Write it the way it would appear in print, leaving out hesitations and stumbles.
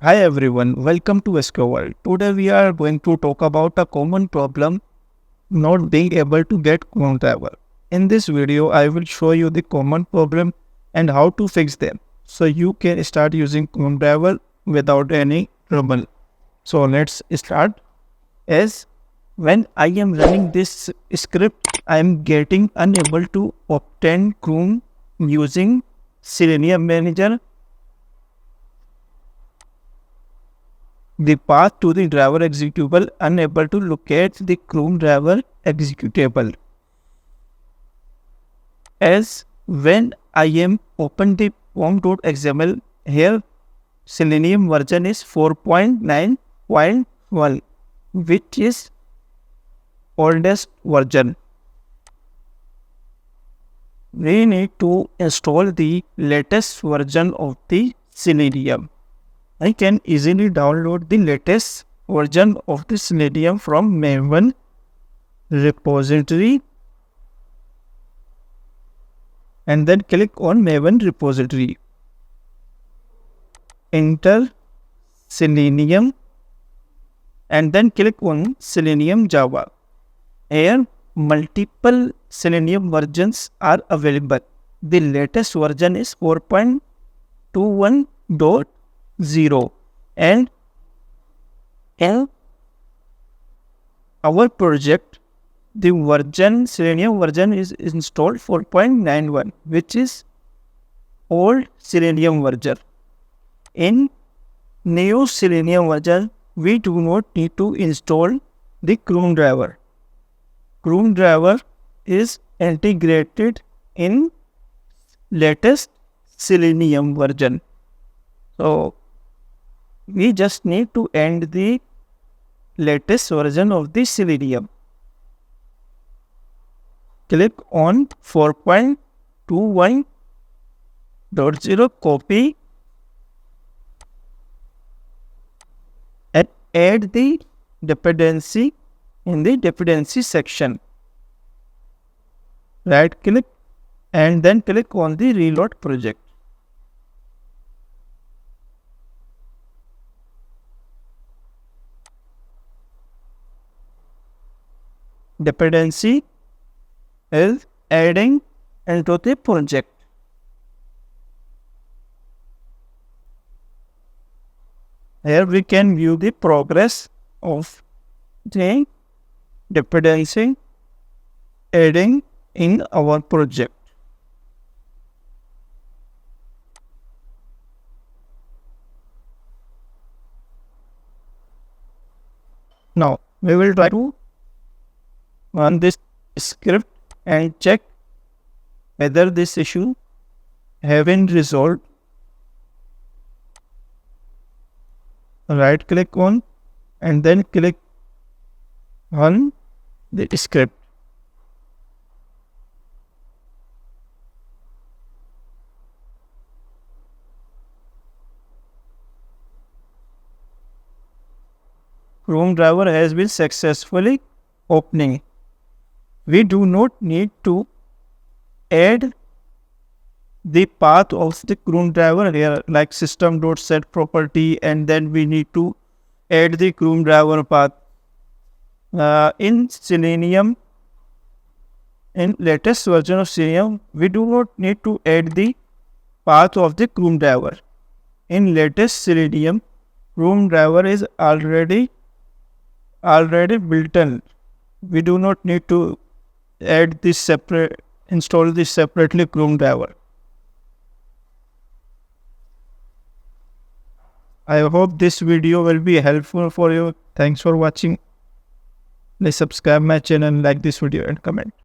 Hi everyone, welcome to SQ World. Today we are going to talk about a common problem not being able to get chromedriver. In this video, I will show you the common problem and how to fix them so you can start using chromedriver without any trouble. So let's start. As when I am running this script, I am getting unable to obtain Chrome using Selenium Manager. The path to the driver executable unable to locate the Chrome driver executable. As when I am open the pom.xml here, Selenium version is 4.9.1, which is oldest version. We need to install the latest version of the Selenium. I can easily download the latest version of the Selenium from Maven repository and then click on Maven repository. Enter Selenium and then click on Selenium Java. Here multiple Selenium versions are available. The latest version is 4.21.0 and in our project the Selenium version is installed 4.91, which is old Selenium version. In new Selenium version, we do not need to install the chromedriver. Chromedriver is integrated in latest Selenium version. So we just need to end the latest version of the Selenium. Click on 4.21.0, copy and add the dependency in the dependency section. Right click and then click on the reload project. Dependency is adding into the project. Here we can view the progress of the dependency adding in our project. Now we will try to run this script and check whether this issue have been resolved. Right click on and then click on the script. Chromedriver has been successfully opening. We do not need to add the path of the chromedriver here, like system.set property, and then we need to add the chromedriver path. In Selenium, in latest version of Selenium, we do not need to add the path of the chromedriver. In latest Selenium, chromedriver is already built in. We do not need to add this install this separately chromedriver. I hope this video will be helpful for you. Thanks for watching. Please subscribe my channel, like this video and comment.